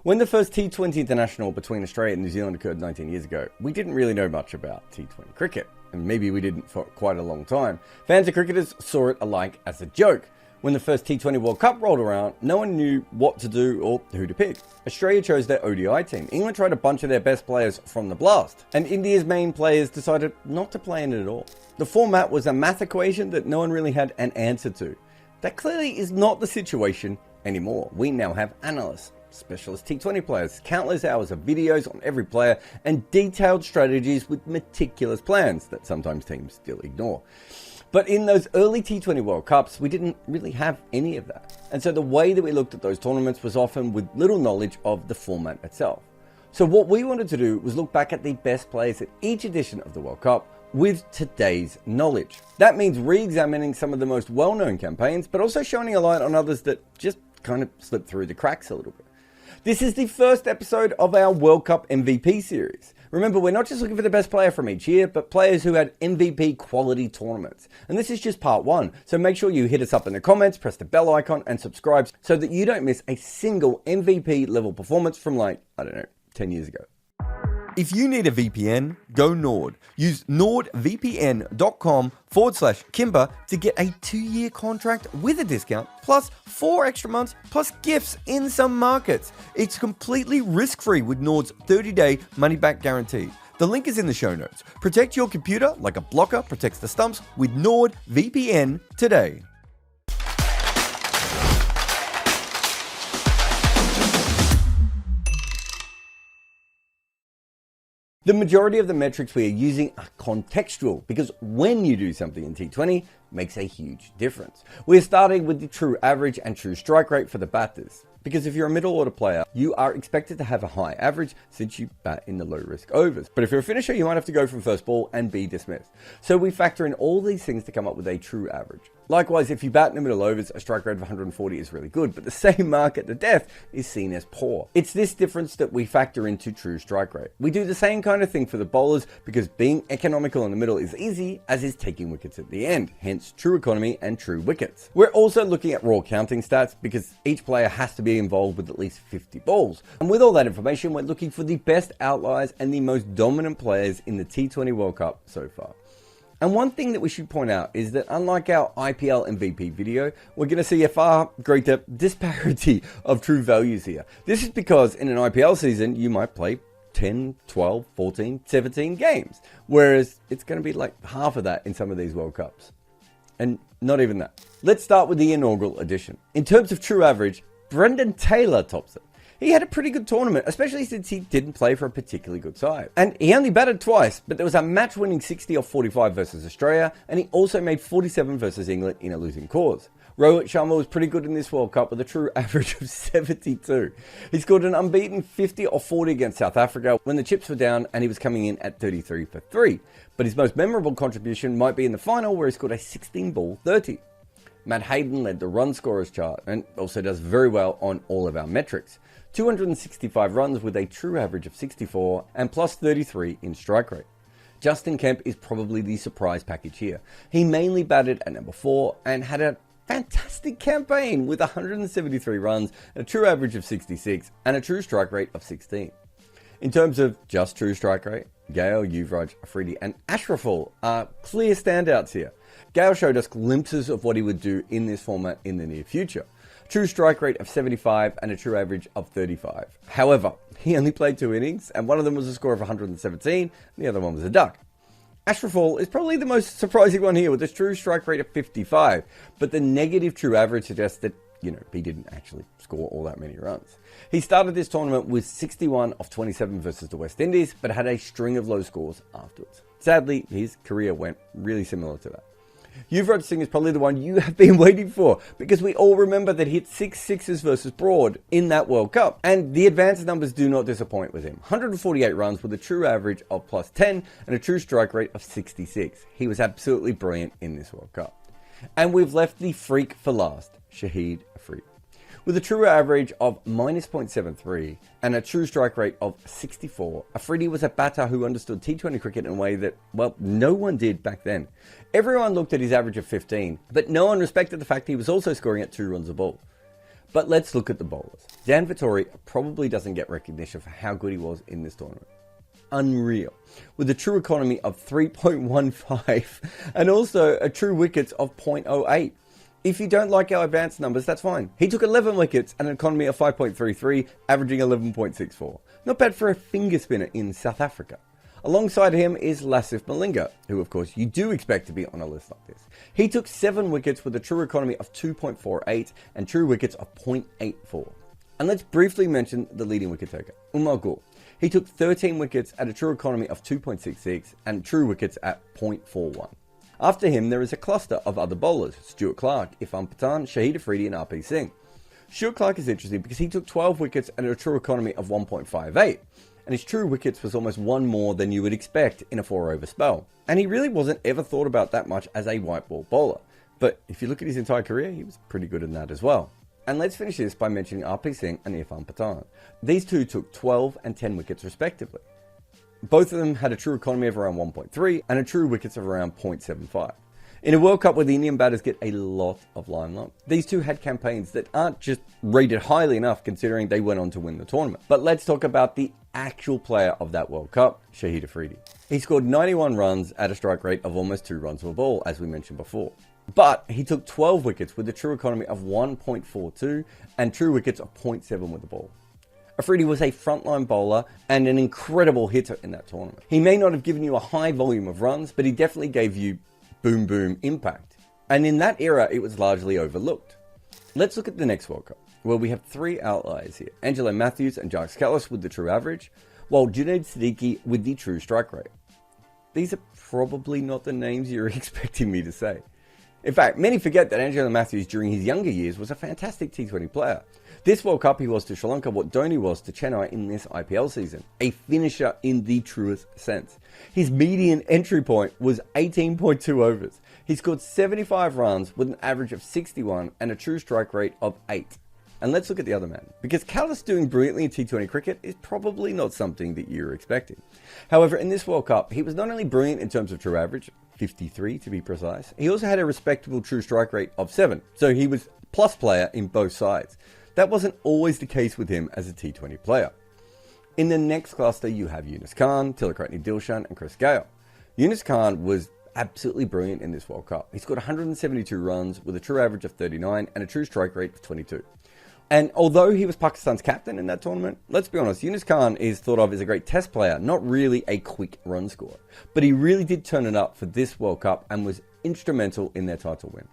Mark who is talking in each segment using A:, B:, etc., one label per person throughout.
A: When the first T20 international between Australia and New Zealand occurred 19 years ago, we didn't really know much about T20 cricket, and maybe we didn't for quite a long time. Fans of cricketers saw it alike as a joke. When the first T20 World Cup rolled around, no one knew what to do or who to pick. Australia chose their ODI team. England tried a bunch of their best players from the blast. And India's main players decided not to play in it at all. The format was a math equation that no one really had an answer to. That clearly is not the situation anymore. We now have analysts, specialist T20 players, countless hours of videos on every player, and detailed strategies with meticulous plans that sometimes teams still ignore. But in those early T20 World Cups, we didn't really have any of that. And so the way that we looked at those tournaments was often with little knowledge of the format itself. So what we wanted to do was look back at the best players at each edition of the World Cup with today's knowledge. That means re-examining some of the most well-known campaigns, but also shining a light on others that just kind of slipped through the cracks a little bit. This is the first episode of our World Cup MVP series. Remember, we're not just looking for the best player from each year, but players who had MVP quality tournaments. And this is just part one, so make sure you hit us up in the comments, press the bell icon, and subscribe so that you don't miss a single MVP level performance from 10 years ago.
B: If you need a VPN, go Nord. Use nordvpn.com/Kimber to get a 2-year contract with a discount, plus 4 extra months, plus gifts in some markets. It's completely risk-free with Nord's 30-day money-back guarantee. The link is in the show notes. Protect your computer like a blocker protects the stumps with NordVPN today.
A: The majority of the metrics we are using are contextual because when you do something in T20 makes a huge difference. We're starting with the true average and true strike rate for the batters. Because if you're a middle order player, you are expected to have a high average since you bat in the low risk overs. But if you're a finisher, you might have to go from first ball and be dismissed. So we factor in all these things to come up with a true average. Likewise, if you bat in the middle overs, a strike rate of 140 is really good, but the same mark at the death is seen as poor. It's this difference that we factor into true strike rate. We do the same kind of thing for the bowlers because being economical in the middle is easy, as is taking wickets at the end, hence true economy and true wickets. We're also looking at raw counting stats because each player has to be involved with at least 50 balls. And with all that information, we're looking for the best outliers and the most dominant players in the T20 World Cup so far. And one thing that we should point out is that unlike our IPL MVP video, we're going to see a far greater disparity of true values here. This is because in an IPL season, you might play 10, 12, 14, 17 games, whereas it's going to be like half of that in some of these World Cups. And not even that. Let's start with the inaugural edition. In terms of true average, Brendan Taylor tops it. He had a pretty good tournament, especially since he didn't play for a particularly good side. And he only batted twice, but there was a match-winning 60 off 45 versus Australia, and he also made 47 versus England in a losing cause. Rohit Sharma was pretty good in this World Cup with a true average of 72. He scored an unbeaten 50 off 40 against South Africa when the chips were down and he was coming in at 33 for 3. But his most memorable contribution might be in the final where he scored a 16-ball 30. Matt Hayden led the run scorers chart and also does very well on all of our metrics. 265 runs with a true average of 64 and plus 33 in strike rate. Justin Kemp is probably the surprise package here. He mainly batted at number 4 and had a fantastic campaign with 173 runs, a true average of 66 and a true strike rate of 16. In terms of just true strike rate, Gale, Yuvraj, Afridi and Ashraful are clear standouts here. Gale showed us glimpses of what he would do in this format in the near future. True strike rate of 75 and a true average of 35. However, he only played 2 innings and one of them was a score of 117 and the other one was a duck. Ashraful is probably the most surprising one here with a true strike rate of 55, but the negative true average suggests that, he didn't actually score all that many runs. He started this tournament with 61 off 27 versus the West Indies, but had a string of low scores afterwards. Sadly, his career went really similar to that. Yuvraj Singh is probably the one you have been waiting for because we all remember that he hit 6 sixes versus Broad in that World Cup. And the advanced numbers do not disappoint with him. 148 runs with a true average of plus 10 and a true strike rate of 66. He was absolutely brilliant in this World Cup. And we've left the freak for last, Shahid Afridi. With a true average of minus 0.73 and a true strike rate of 64, Afridi was a batter who understood T20 cricket in a way that, well, no one did back then. Everyone looked at his average of 15, but no one respected the fact he was also scoring at 2 runs a ball. But let's look at the bowlers. Dan Vettori probably doesn't get recognition for how good he was in this tournament. Unreal. With a true economy of 3.15 and also a true wickets of 0.08. If you don't like our advanced numbers, that's fine. He took 11 wickets and an economy of 5.33, averaging 11.64. Not bad for a finger spinner in South Africa. Alongside him is Lasith Malinga, who of course you do expect to be on a list like this. He took 7 wickets with a true economy of 2.48 and true wickets of 0.84. And let's briefly mention the leading wicket taker, Umar Gul. He took 13 wickets at a true economy of 2.66 and true wickets at 0.41. After him, there is a cluster of other bowlers, Stuart Clark, Irfan Pathan, Shahid Afridi and RP Singh. Stuart Clark is interesting because he took 12 wickets at a true economy of 1.58, and his true wickets was almost one more than you would expect in a 4-over spell. And he really wasn't ever thought about that much as a white ball bowler, but if you look at his entire career, he was pretty good in that as well. And let's finish this by mentioning RP Singh and Irfan Pathan. These two took 12 and 10 wickets respectively. Both of them had a true economy of around 1.3 and a true wickets of around 0.75. In a World Cup where the Indian batters get a lot of limelight, these two had campaigns that aren't just rated highly enough considering they went on to win the tournament. But let's talk about the actual player of that World Cup, Shahid Afridi. He scored 91 runs at a strike rate of almost 2 runs per ball, as we mentioned before. But he took 12 wickets with a true economy of 1.42 and true wickets of 0.7 with the ball. Afridi was a frontline bowler and an incredible hitter in that tournament. He may not have given you a high volume of runs, but he definitely gave you boom boom impact. And in that era, it was largely overlooked. Let's look at the next World Cup, where we have 3 outliers here. Angelo Matthews and Jacques Kallis with the true average, while Junaid Siddiqui with the true strike rate. These are probably not the names you're expecting me to say. In fact, many forget that Angelo Matthews during his younger years was a fantastic T20 player. This World Cup he was to Sri Lanka what Dhoni was to Chennai in this IPL season, a finisher in the truest sense. His median entry point was 18.2 overs. He scored 75 runs with an average of 61 and a true strike rate of 8. And let's look at the other man, because Kallis doing brilliantly in T20 cricket is probably not something that you're expecting. However, in this World Cup, he was not only brilliant in terms of true average, 53 to be precise, he also had a respectable true strike rate of 7, so he was plus player in both sides. That wasn't always the case with him as a T20 player. In the next cluster, you have Yunus Khan, Tilakratne Dilshan and Chris Gayle. Yunus Khan was absolutely brilliant in this World Cup. He scored 172 runs with a true average of 39 and a true strike rate of 22. And although he was Pakistan's captain in that tournament, let's be honest, Yunus Khan is thought of as a great test player, not really a quick run scorer. But he really did turn it up for this World Cup and was instrumental in their title win.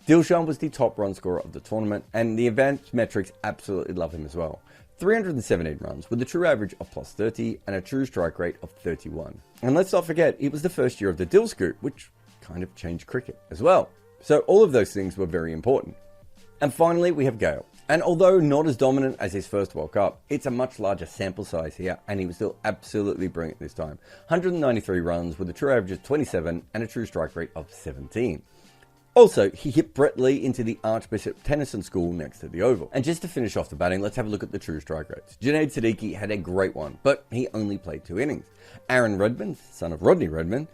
A: Dilshan was the top run scorer of the tournament, and the advanced metrics absolutely love him as well. 317 runs with a true average of plus 30 and a true strike rate of 31. And let's not forget, it was the first year of the Dil Scoop, which kind of changed cricket as well. So all of those things were very important. And finally, we have Gayle. And although not as dominant as his first World Cup, it's a much larger sample size here, and he was still absolutely brilliant this time. 193 runs with a true average of 27 and a true strike rate of 17. Also, he hit Brett Lee into the Archbishop Tennyson School next to the Oval. And just to finish off the batting, let's have a look at the true strike rates. Junaid Siddiqui had a great one, but he only played 2 innings. Aaron Redmond, son of Rodney Redmond,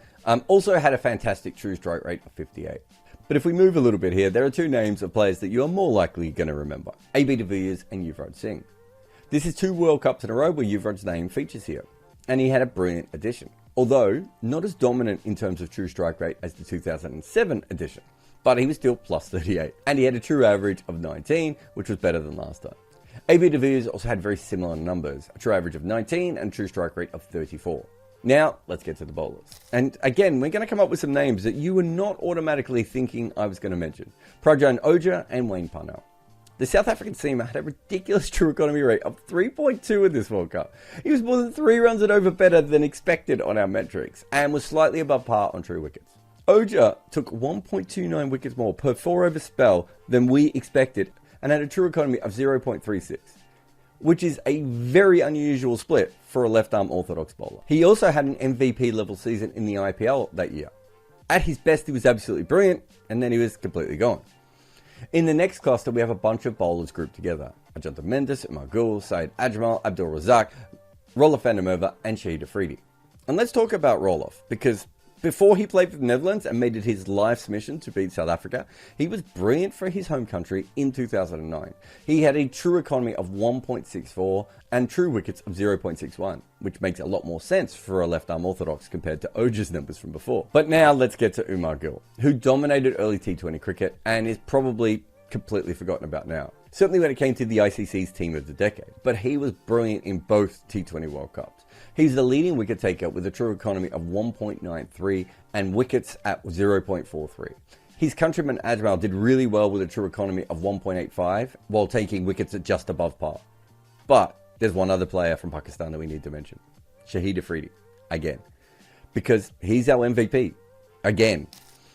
A: also had a fantastic true strike rate of 58. But if we move a little bit here, there are 2 names of players that you are more likely going to remember. AB de Villiers and Yuvraj Singh. This is 2 World Cups in a row where Yuvraj's name features here. And he had a brilliant addition. Although, not as dominant in terms of true strike rate as the 2007 edition. But he was still plus 38. And he had a true average of 19, which was better than last time. AB de Villiers also had very similar numbers. A true average of 19 and a true strike rate of 34. Now, let's get to the bowlers. And again, we're going to come up with some names that you were not automatically thinking I was going to mention. Prajan Oja and Wayne Parnell. The South African seamer had a ridiculous true economy rate of 3.2 in this World Cup. He was more than 3 runs and over better than expected on our metrics, and was slightly above par on true wickets. Oja took 1.29 wickets more per 4-over spell than we expected, and had a true economy of 0.36. Which is a very unusual split for a left-arm orthodox bowler. He also had an MVP level season in the IPL that year. At his best, he was absolutely brilliant, and then he was completely gone. In the next cluster, we have a bunch of bowlers grouped together. Ajanta Mendes, Umar Gul, Saeed Ajmal, Abdul Razak, Roelof van der Merwe, and Shahid Afridi. And let's talk about Roelof, because Before he played for the Netherlands and made it his life's mission to beat South Africa, he was brilliant for his home country in 2009. He had a true economy of 1.64 and true wickets of 0.61, which makes a lot more sense for a left-arm orthodox compared to Oj's numbers from before. But now let's get to Umar Gill, who dominated early T20 cricket and is probably completely forgotten about now. Certainly when it came to the ICC's team of the decade, but he was brilliant in both T20 World Cups. He's the leading wicket taker with a true economy of 1.93 and wickets at 0.43. His countryman Ajmal did really well with a true economy of 1.85 while taking wickets at just above par. But there's one other player from Pakistan that we need to mention. Shahid Afridi, again. Because he's our MVP, again.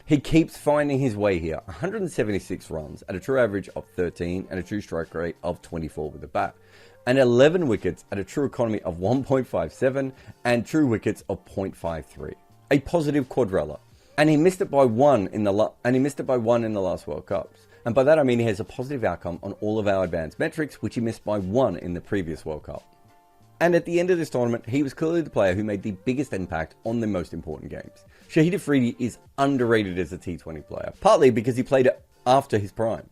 A: He keeps finding his way here. 176 runs at a true average of 13 and a true strike rate of 24 with the bat. And 11 wickets at a true economy of 1.57 and true wickets of 0.53. A positive quadrella. And he missed it by one in the last World Cups. And by that I mean he has a positive outcome on all of our advanced metrics, which he missed by one in the previous World Cup. And at the end of this tournament, he was clearly the player who made the biggest impact on the most important games. Shahid Afridi is underrated as a T20 player, partly because he played it after his prime.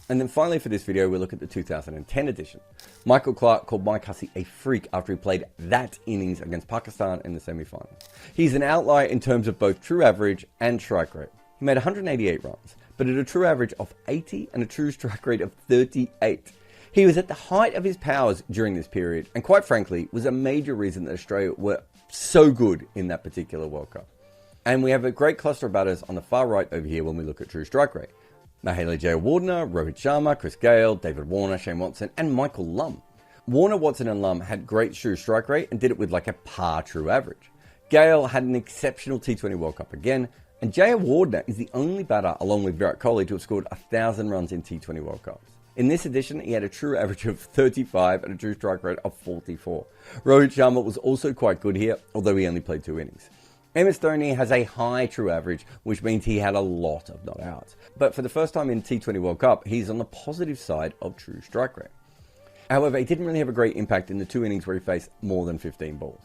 A: And then finally for this video, we'll look at the 2010 edition. Michael Clarke called Mike Hussey a freak after he played that innings against Pakistan in the semi-finals. He's an outlier in terms of both true average and strike rate. He made 188 runs, but at a true average of 80 and a true strike rate of 38. He was at the height of his powers during this period, and quite frankly, was a major reason that Australia were so good in that particular World Cup. And we have a great cluster of batters on the far right over here when we look at true strike rate. Mahela Jayawardene, Rohit Sharma, Chris Gayle, David Warner, Shane Watson, and Michael Lum. Warner, Watson, and Lum had great true strike rate and did it with like a par true average. Gayle had an exceptional T20 World Cup again, and Jayawardene is the only batter, along with Virat Kohli, to have scored 1,000 runs in T20 World Cups. In this edition, he had a true average of 35 and a true strike rate of 44. Rohit Sharma was also quite good here, although he only played 2 innings. MS Dhoni has a high true average, which means he had a lot of not outs. But for the first time in T20 World Cup, he's on the positive side of true strike rate. However, he didn't really have a great impact in the 2 innings where he faced more than 15 balls.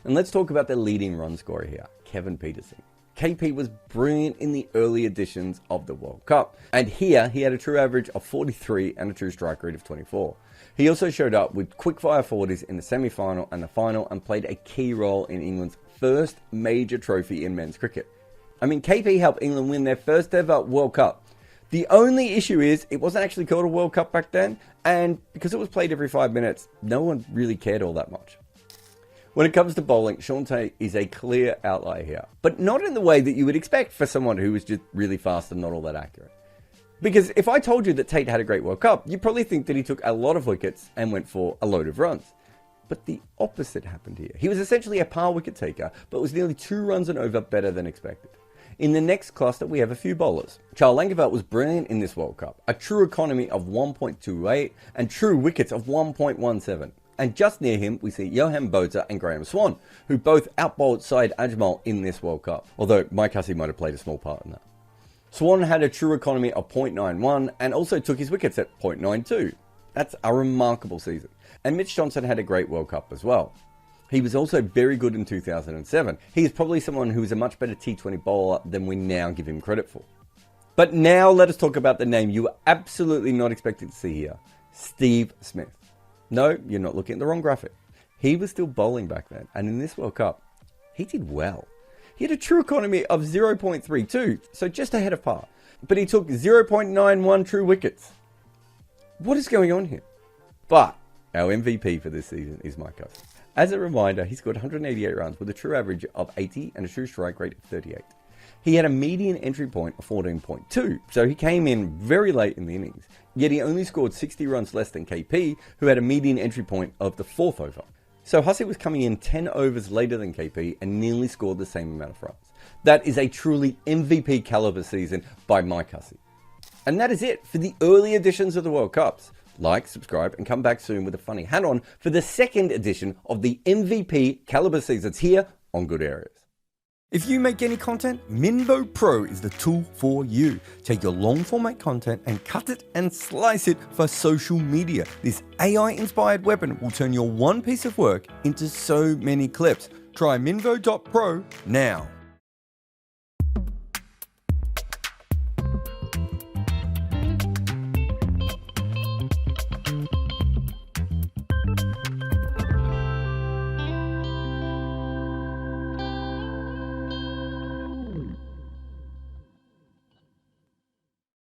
A: And let's talk about the leading run scorer here, Kevin Pietersen. KP was brilliant in the early editions of the World Cup. And here, he had a true average of 43 and a true strike rate of 24. He also showed up with quick-fire 40s in the semi-final and the final and played a key role in England's first major trophy in men's cricket. I mean, KP helped England win their first ever World Cup. The only issue is it wasn't actually called a World Cup back then, and because it was played every 5 minutes, no one really cared all that much. When it comes to bowling, Shaun Tait is a clear outlier here, but not in the way that you would expect for someone who was just really fast and not all that accurate. Because if I told you that Tait had a great World Cup, you'd probably think that he took a lot of wickets and went for a load of runs. But the opposite happened here. He was essentially a par wicket taker, but was nearly 2 runs and over better than expected. In the next cluster, we have a few bowlers. Charl Langeveld was brilliant in this World Cup, a true economy of 1.28 and true wickets of 1.17. And just near him, we see Johan Botha and Graham Swann, who both outbowled Syed Ajmal in this World Cup, although Mike Hussey might have played a small part in that. Swann had a true economy of 0.91 and also took his wickets at 0.92. That's a remarkable season. And Mitch Johnson had a great World Cup as well. He was also very good in 2007. He is probably someone who is a much better T20 bowler than we now give him credit for. But now let us talk about the name you were absolutely not expecting to see here, Steve Smith. No, you're not looking at the wrong graphic. He was still bowling back then, and in this World Cup, he did well. He had a true economy of 0.32, so just ahead of par. But he took 0.91 true wickets. What is going on here? But our MVP for this season is Mike Hussey. As a reminder, he scored 188 runs with a true average of 80 and a true strike rate of 38. He had a median entry point of 14.2, so he came in very late in the innings. Yet he only scored 60 runs less than KP, who had a median entry point of the 4th over. So Hussey was coming in 10 overs later than KP and nearly scored the same amount of runs. That is a truly MVP caliber season by Mike Hussey. And that is it for the early editions of the World Cups. Like, subscribe, and come back soon with a funny hat on for the second edition of the MVP caliber seasons here on Good Areas.
B: If you make any content, Minvo Pro is the tool for you. Take your long format content and cut it and slice it for social media. This AI-inspired weapon will turn your one piece of work into so many clips. Try Minvo.pro now.